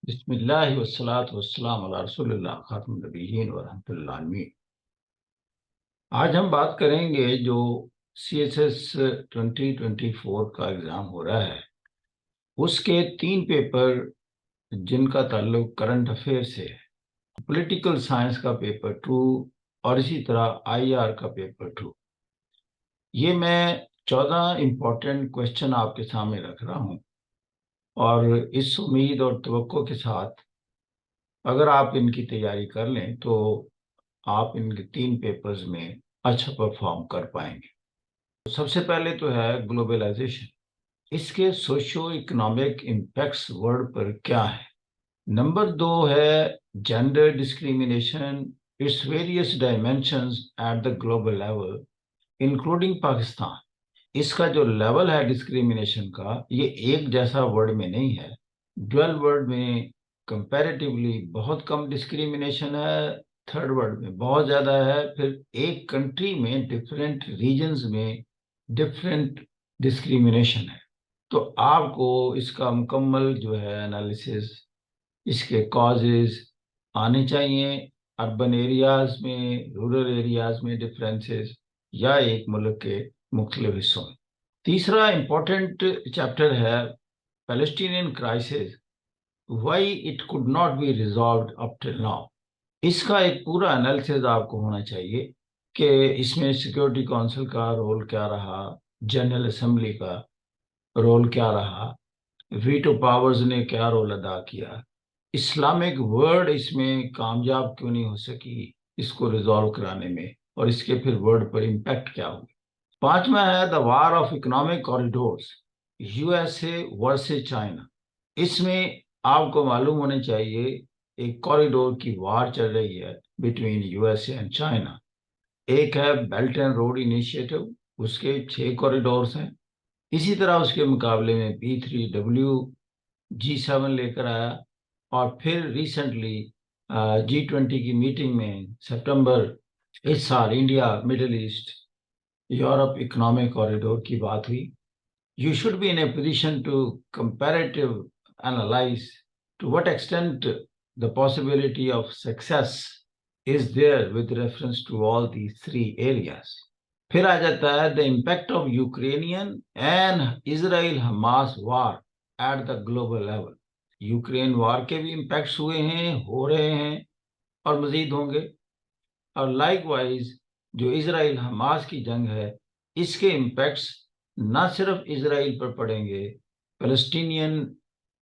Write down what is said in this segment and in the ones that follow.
بسم اللہ والصلاة والسلام علی رسول اللہ خاتم النبیین ورحمۃ اللہ عالمین۔ آج ہم بات کریں گے جو سی ایس ایس 2024 کا ایگزام ہو رہا ہے، اس کے 3 پیپر جن کا تعلق کرنٹ افیئر سے ہے۔ پولیٹیکل سائنس کا پیپر 2 اور اسی طرح آئی آر کا پیپر 2۔ یہ میں 14 امپورٹنٹ کوشچن آپ کے سامنے رکھ رہا ہوں، اور اس امید اور توقع کے ساتھ اگر آپ ان کی تیاری کر لیں تو آپ ان کے 3 پیپرز میں اچھا پرفارم کر پائیں گے۔ سب سے پہلے تو ہے گلوبلائزیشن، اس کے سوشو اکنامک امپیکٹس ورلڈ پر کیا ہے۔ نمبر 2 ہے gender discrimination, its various dimensions at the global level including Pakistan. اس کا جو لیول ہے ڈسکریمنیشن کا، یہ ایک جیسا ورلڈ میں نہیں ہے۔ ڈویل ورلڈ میں کمپیریٹیولی بہت کم ڈسکریمنیشن ہے، تھرڈ ورلڈ میں بہت زیادہ ہے، پھر ایک کنٹری میں ڈفرینٹ ریجنز میں ڈفرینٹ ڈسکریمنیشن ہے۔ تو آپ کو اس کا مکمل جو ہے انالیسز، اس کے کازز آنے چاہیے، اربن ایریاز میں، رورل ایریاز میں ڈفرینسز، یا ایک ملک کے مختلف حصوں میں۔ تیسرا امپورٹنٹ چیپٹر ہے Palestinian crisis, why it could not be resolved up till now۔ اس کا ایک پورا انالیسز آپ کو ہونا چاہیے کہ اس میں سیکورٹی کونسل کا رول کیا رہا، جنرل اسمبلی کا رول کیا رہا، ویٹو پاورز نے کیا رول ادا کیا، اسلامک ورلڈ اس میں کامیاب کیوں نہیں ہو سکی اس کو ریزالو کرانے میں، اور اس کے پھر ورلڈ پر امپیکٹ کیا ہوگی۔ 5واں ہے the war of economic corridors, U S A versus China. اس میں آپ کو معلوم ہونے چاہیے ایک کوریڈور کی وار چل رہی ہے between you S a and China. ایک ہے بیلٹ اینڈ روڈ انیشیٹو، اس کے 6 کوریڈورز ہیں۔ اسی طرح اس کے مقابلے میں P3W G7 لے کر آیا، اور پھر ریسنٹلی G20 کی میٹنگ میں سپٹمبر اس سال India Middle East Europe economic corridor کی بات ہوئی۔ You should be in a position to comparative analyze to what extent the possibility of success is there with reference to all these 3 areas۔ پھر آ جاتا ہے the impact of Ukrainian and Israel Hamas war at the global level۔ Ukraine war کے بھی impacts ہوئے ہیں، ہو رہے ہیں، اور مزید ہوں گے۔ اور لائک وائز جو اسرائیل حماس کی جنگ ہے، اس کے امپیکٹس نہ صرف اسرائیل پر پڑیں گے، فلسطینین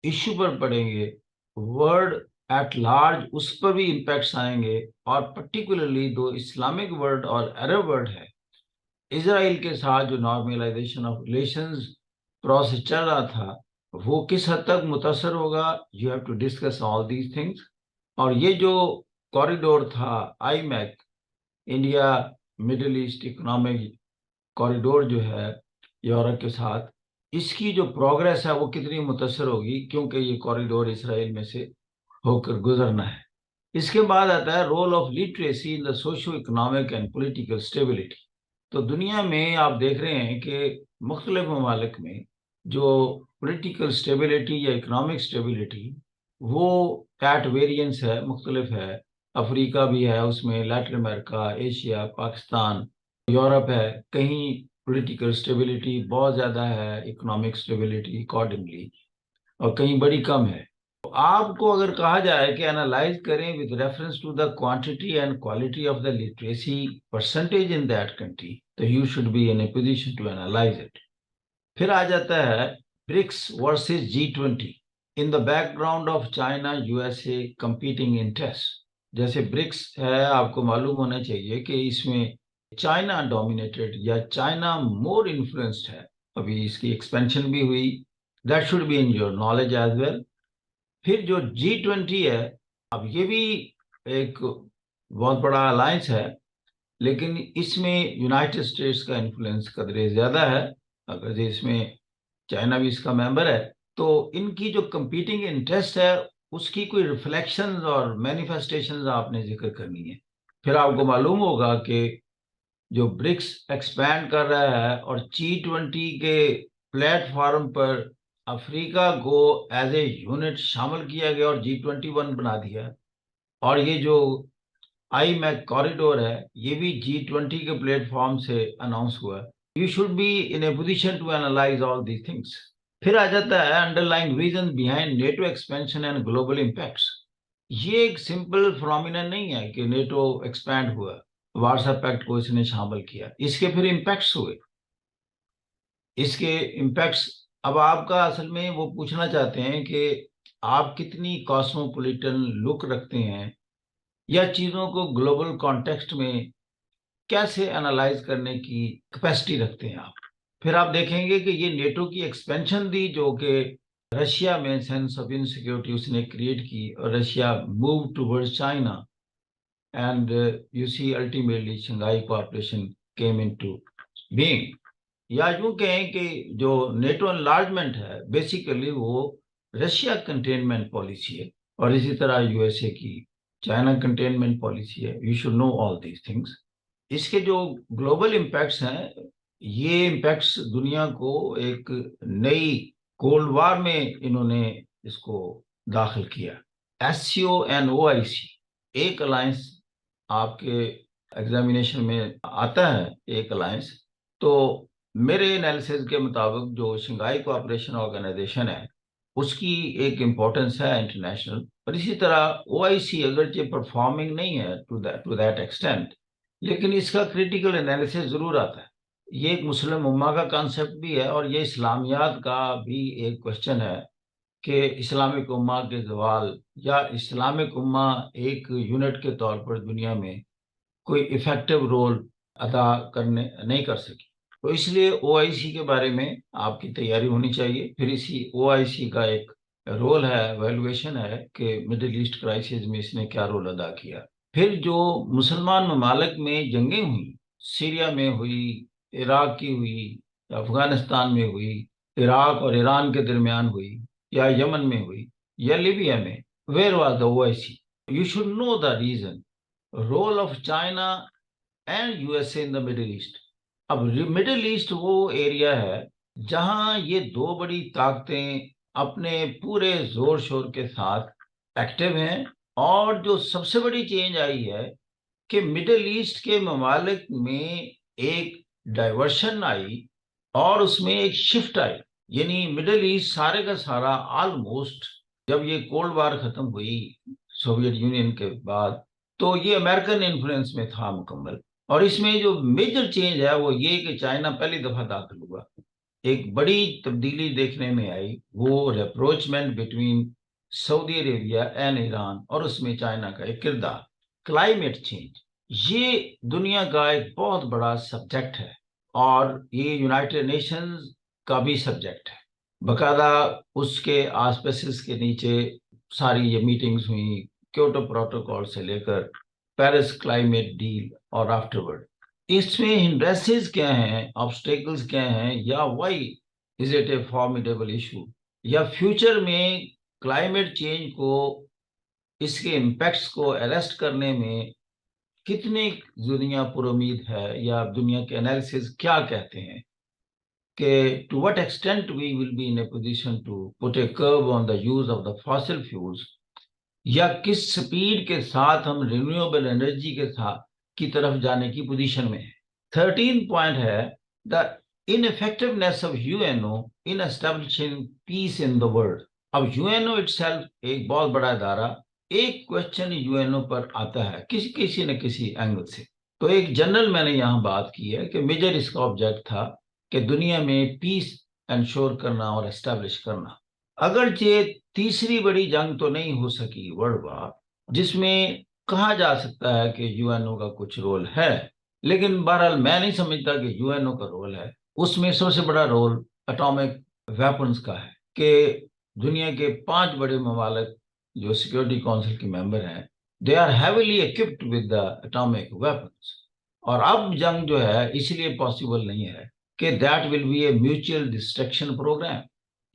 ایشو پر پڑیں گے، ورلڈ ایٹ لارج اس پر بھی امپیکٹس آئیں گے، اور پرٹیکولرلی دو اسلامک ورلڈ اور عرب ورلڈ ہے، اسرائیل کے ساتھ جو نارملائزیشن آف ریلیشنز پروسیس چل رہا تھا، وہ کس حد تک متاثر ہوگا۔ You have to discuss all these things. اور یہ جو کوریڈور تھا IMEC, India Middle East economic corridor جو ہے یورپ کے ساتھ، اس کی جو پروگریس ہے وہ کتنی متاثر ہوگی، کیونکہ یہ کوریڈور اسرائیل میں سے ہو کر گزرنا ہے۔ اس کے بعد آتا ہے role of literacy in the socio economic and political stability. تو دنیا میں آپ دیکھ رہے ہیں کہ مختلف ممالک میں جو پولیٹیکل اسٹیبلٹی یا اکنامک اسٹیبلٹی وہ ایٹ ویریئنس ہے، مختلف ہے۔ افریقہ بھی ہے اس میں، لیٹن امریکہ، ایشیا، پاکستان، یورپ ہے، کہیں پولیٹیکل اسٹیبلٹی بہت زیادہ ہے، اکنامک اسٹیبلٹی اکارڈنگلی، اور کہیں بڑی کم ہے۔ تو آپ کو اگر کہا جائے کہ انالائز کریں with reference to the quantity and quality of the literacy percentage in that country، تو you should be in a position to analyze it۔ پھر آ جاتا ہے BRICS versus G20 in the background of China USA competing interests۔ جیسے BRICS ہے، آپ کو معلوم ہونا چاہیے کہ اس میں چائنا ڈومینیٹڈ یا چائنا مور انفلوئنسڈ ہے، ابھی اس کی ایکسپینشن بھی ہوئی، that should be in your knowledge as well. پھر جو G20 ہے، اب یہ بھی ایک بہت بڑا الائنس ہے، لیکن اس میں یونائٹڈ اسٹیٹس کا انفلوئنس قدرے زیادہ ہے، اگر اس میں چائنا بھی اس کا ممبر ہے، تو ان کی جو کمپیٹنگ انٹرسٹ ہے اس کی کوئی ریفلیکشنز اور مینیفیسٹیشنز آپ نے ذکر کرنی ہے۔ پھر آپ کو معلوم ہوگا کہ جو برکس ایکسپینڈ کر رہا ہے اور G20 کے پلیٹ فارم پر افریقہ کو ایز اے یونٹ شامل کیا گیا اور G21 بنا دیا. اور یہ جو آئی میک کوریڈور ہے یہ بھی G20 کے پلیٹ فارم سے اناؤنس ہوا. You should be in a position to analyze all these things. پھر آ جاتا ہے underlying reason behind NATO expansion and global impacts. یہ ایک سمپل فنومینا نہیں ہے کہ نیٹو ایکسپینڈ ہوا، وارسا پیکٹ کو اس نے شامل کیا، اس کے پھر امپیکٹس ہوئے. اس کے امپیکٹس اب آپ کا اصل میں وہ پوچھنا چاہتے ہیں کہ آپ کتنی کاسموپولیٹن لک رکھتے ہیں یا چیزوں کو گلوبل کانٹیکسٹ میں کیسے انالائز کرنے کی کیپیسٹی رکھتے ہیں آپ. پھر آپ دیکھیں گے کہ یہ نیٹو کی ایکسپینشن دی جو کہ رشیا میں سینس آف انسیکیورٹی اس نے کریٹ کی اور Russia move toward China and you see ultimately Shanghai cooperation came into being. یا یوں کہیں کہ جو نیٹو انلارجمنٹ ہے بیسیکلی وہ رشیا کنٹینمنٹ پالیسی ہے اور اسی طرح یو ایس اے کی چائنا کنٹینمنٹ پالیسی ہے. You should know all these things. اس کے جو گلوبل امپیکٹس ہیں یہ امپیکٹس دنیا کو ایک نئی کولڈ وار میں انہوں نے اس کو داخل کیا. S C O and O I سی ایک الائنس آپ کے ایگزامینیشن میں آتا ہے ایک الائنس. تو میرے انالیسز کے مطابق جو شنگھائی کوآپریشن آرگنائزیشن ہے اس کی ایک امپورٹنس ہے انٹرنیشنل. اور اسی طرح او آئی سی اگرچہ پرفارمنگ نہیں ہے ٹو دیٹ ایکسٹینٹ لیکن اس کا کریٹیکل انالیسس ضرور آتا ہے. یہ ایک مسلم امہ کا کانسیپٹ بھی ہے اور یہ اسلامیات کا بھی ایک کوشچن ہے کہ اسلامک امہ کے زوال یا اسلامک امہ ایک یونٹ کے طور پر دنیا میں کوئی ایفیکٹو رول ادا کرنے نہیں کر سکی. تو اس لیے او آئی سی کے بارے میں آپ کی تیاری ہونی چاہیے. پھر اسی او آئی سی کا ایک رول ہے، ویلویشن ہے کہ مڈل ایسٹ کرائسس میں اس نے کیا رول ادا کیا. پھر جو مسلمان ممالک میں جنگیں ہوئی، سیریا میں ہوئی، عراق کی ہوئی، افغانستان میں ہوئی، عراق اور ایران کے درمیان ہوئی، یا یمن میں ہوئی، یا لیبیا میں، where was the O I C. You should know the reason. Role of China and U S A in the Middle East. اب مڈل ایسٹ وہ ایریا ہے جہاں یہ دو بڑی طاقتیں اپنے پورے زور شور کے ساتھ ایکٹیو ہیں. اور جو سب سے بڑی چینج آئی ہے کہ مڈل ایسٹ کے ممالک میں ایک ڈائیورشن آئی اور اس میں ایک شفٹ آئی. یعنی مڈل ایسٹ سارے کا سارا آلموسٹ جب یہ کولڈ وار ختم ہوئی سوویت یونین کے بعد تو یہ امریکن انفلوئنس میں تھا مکمل. اور اس میں جو میجر چینج ہے وہ یہ کہ چائنا پہلی دفعہ داخل ہوا. ایک بڑی تبدیلی دیکھنے میں آئی، وہ rapprochement between Saudi Arabia and Iran اور اس میں چائنا کا ایک کردار. کلائمیٹ چینج یہ دنیا کا ایک بہت بڑا سبجیکٹ ہے اور یہ یونائٹڈ نیشنز کا بھی سبجیکٹ ہے. باقاعدہ اس کے آسپیسز کے نیچے ساری یہ میٹنگز ہوئیں، کیوٹو پروٹوکول سے لے کر پیرس کلائمیٹ ڈیل اور آفٹر ورڈ. اس میں ہنڈریسز کیا ہیں، آبسٹیکلز کیا ہیں، یا why is it a formidable issue, یا فیوچر میں کلائمیٹ چینج کو اس کے امپیکٹس کو اریسٹ کرنے میں کتنی دنیا پر امید ہے، یا دنیا کے انالیسز کیا کہتے ہیں کہ to what extent we will be in a position to put a curb on the use of the fossil fuels, یا کس سپیڈ کے ساتھ ہم رینیویبل انرجی کے ساتھ کی طرف جانے کی پوزیشن میں ہے. 13 پوائنٹ ہے دا ineffectiveness of UNO in establishing peace in the world. اب UNO itself ایک بہت بڑا ادارہ، ایک کوشچن UNO پر آتا ہے کسی نہ کسی اینگل سے. تو ایک جنرل میں نے یہاں بات کی ہے کہ میجر اس کا آبجیکٹ تھا کہ دنیا میں پیس انشور کرنا اور اسٹیبلش کرنا. اگرچہ تیسری بڑی جنگ تو نہیں ہو سکی ورلڈ وار جس میں کہا جا سکتا ہے کہ UNO کا کچھ رول ہے، لیکن بہرحال میں نہیں سمجھتا کہ UNO کا رول ہے. اس میں سب سے بڑا رول اٹامک ویپنز کا ہے کہ دنیا کے 5 بڑے ممالک جو سیکیورٹی کونسل کے ممبر ہیں they are heavily equipped with the atomic weapons. اور اب جنگ جو ہے اس لیے پاسبل نہیں ہے کہ that will be a mutual destruction programme.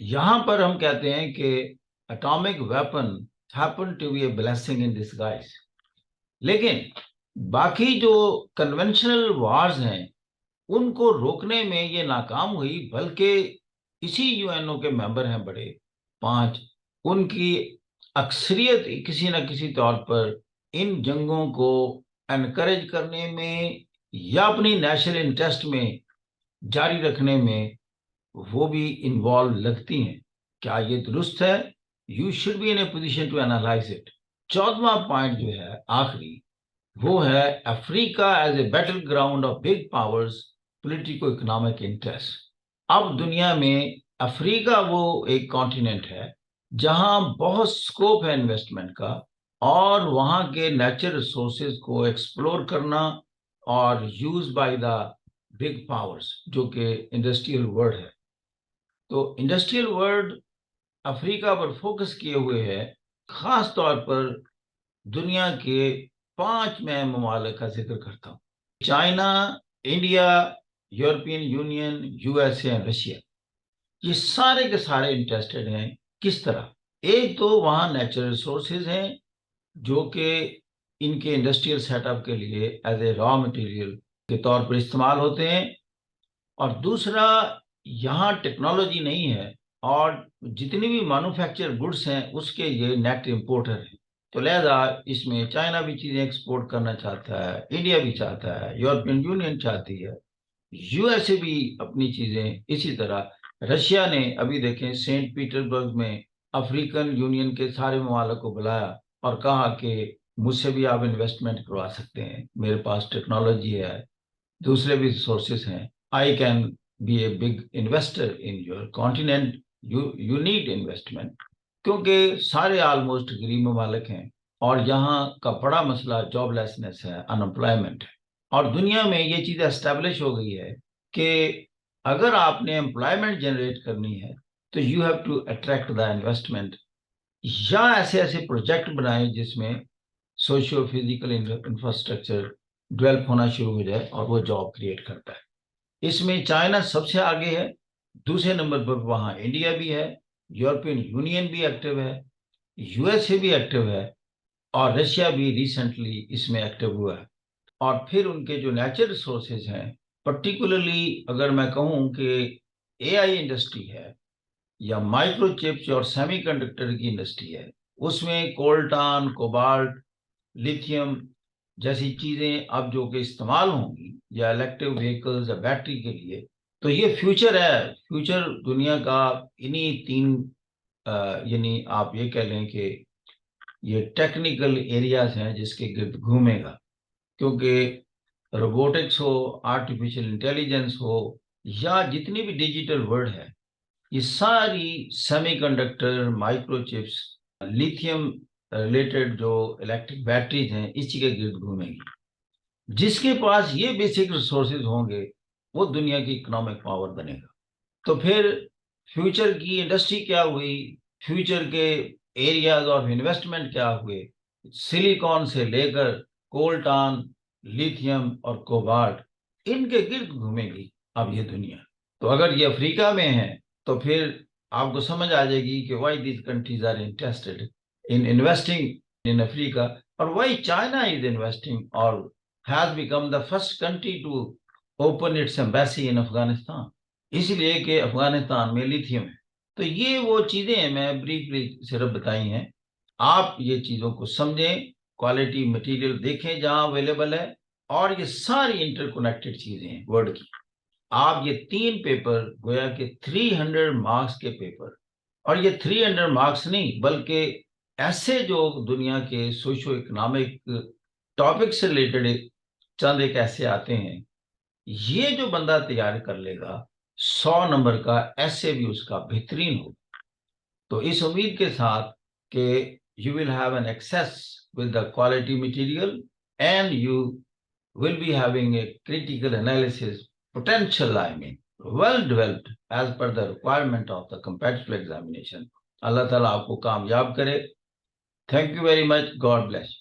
یہاں پر ہم کہتے ہیں کہ atomic weapon happen to be a blessing in disguise. لیکن باقی جو کنونشنل وارز ہیں ان کو روکنے میں یہ ناکام ہوئی، بلکہ اسی UNO کے ممبر ہیں بڑے 5، ان کی اکثریت کسی نہ کسی طور پر ان جنگوں کو انکریج کرنے میں یا اپنی نیشنل انٹرسٹ میں جاری رکھنے میں وہ بھی انوالو لگتی ہیں. کیا یہ درست ہے؟ You should be in a position to analyse it. 14واں پوائنٹ جو ہے آخری، وہ ہے Africa as a battle ground of big powers politico economic interest. اب دنیا میں افریقہ وہ ایک کانٹیننٹ ہے جہاں بہت سکوپ ہے انویسٹمنٹ کا، اور وہاں کے نیچرل ریسورسز کو ایکسپلور کرنا اور use by the big powers, جو کہ انڈسٹریل ورلڈ ہے. تو انڈسٹریل ورلڈ افریقہ پر فوکس کیے ہوئے ہے. خاص طور پر دنیا کے 5 میں ممالک کا ذکر کرتا ہوں: China, India, European union, USA اور رشیا. یہ سارے کے سارے انٹرسٹڈ ہیں. کس طرح؟ ایک تو وہاں نیچرل ریسورسز ہیں جو کہ ان کے انڈسٹریل سیٹ اپ کے لیے ایز اے را مٹیریل کے طور پر استعمال ہوتے ہیں، اور دوسرا یہاں ٹیکنالوجی نہیں ہے، اور جتنی بھی مینوفیکچر گڈس ہیں اس کے یہ نیٹ امپورٹر ہیں. تو لہذا اس میں چائنا بھی چیزیں ایکسپورٹ کرنا چاہتا ہے، انڈیا بھی چاہتا ہے، یورپین یونین چاہتی ہے، USA بھی اپنی چیزیں اسی طرح. رشیا نے ابھی دیکھیں سینٹ پیٹر برگ میں افریقن یونین کے سارے ممالک کو بلایا اور کہا کہ مجھ سے بھی آپ انویسٹمنٹ کروا سکتے ہیں، میرے پاس ٹیکنالوجی ہے، دوسرے بھی سورسز ہیں. I can be a big investor in your continent. You need investment. کیونکہ سارے آلموسٹ غریب ممالک ہیں، اور یہاں کا بڑا مسئلہ جاب لیسنس ہے، انمپلائمنٹ ہے. اور دنیا میں یہ چیز اسٹیبلش ہو گئی ہے کہ اگر آپ نے امپلائمنٹ جنریٹ کرنی ہے تو you have to attract the investment, یا ایسے ایسے پروجیکٹ بنائیں جس میں سوشیو فزیکل انفراسٹرکچر ڈیولپ ہونا شروع ہو جائے اور وہ جاب کریٹ کرتا ہے. اس میں چائنا سب سے آگے ہے، دوسرے نمبر پر وہاں انڈیا بھی ہے، یورپین یونین بھی ایکٹیو ہے، USA بھی ایکٹیو ہے، اور رشیا بھی ریسنٹلی اس میں ایکٹیو ہوا ہے. اور پھر ان کے جو نیچرل ریسورسز ہیں، پرٹیکولرلی اگر میں کہوں کہ AI انڈسٹری ہے یا مائکرو چپس اور سیمی کنڈکٹر کی انڈسٹری ہے، اس میں کولٹان، کوبالٹ، لیتھیم جیسی چیزیں اب جو کہ استعمال ہوں گی، یا الیکٹرک وہیکلز یا بیٹری کے لیے، تو یہ فیوچر ہے. فیوچر دنیا کا انہی 3 یعنی آپ یہ کہہ لیں کہ یہ ٹیکنیکل ایریاز ہیں جس کے گرد گھومے گا. کیونکہ روبوٹکس ہو، آرٹیفیشل انٹیلیجنس ہو، یا جتنی بھی ڈیجیٹل ورلڈ ہے، یہ ساری semi conductor, micro chips, lithium related جو الیکٹرک بیٹریز ہیں، اسی کے گرد گھومیں گی. جس کے پاس یہ بیسک ریسورسز ہوں گے وہ دنیا کی اکنامک پاور بنے گا. تو پھر فیوچر کی انڈسٹری کیا ہوئی، فیوچر کے ایریاز آف انویسٹمنٹ کیا ہوئے، سلیکون سے لے کر کولٹان، لیتھیم اور کوبالٹ، ان کے گرد گھومے گی اب یہ دنیا. تو اگر یہ افریقہ میں ہے تو پھر آپ کو سمجھ آ جائے گی کہ why these countries are interested in investing in Africa, or why China is investing or has become the first country to open its embassy in Afghanistan. اس لیے کہ افغانستان میں لیتھیم ہے. تو یہ وہ چیزیں ہیں میں بریفلی صرف بتائی ہیں. آپ یہ چیزوں کو سمجھیں، کوالٹی مٹیریل دیکھیں جہاں اویلیبل ہے، اور یہ ساری انٹر کنیکٹڈ چیزیں ہیں ورلڈ کی. آپ یہ 3 پیپر گویا کہ 300 مارکس کے پیپر، اور یہ 300 مارکس نہیں بلکہ ایسے جو دنیا کے سوشو اکنامک ٹاپک سے ریلیٹڈ چند ایک ایسے آتے ہیں، یہ جو بندہ تیار کر لے گا 100 نمبر کا ایسے بھی اس کا بہترین ہوگا. تو اس امید کے ساتھ کہ you will have an access with the quality material and you will be having a critical analysis potential, I mean, well developed as per the requirement of the competitive examination. اللہ تعالیٰ آپ کو کامیاب کرے. Thank you very much. God bless.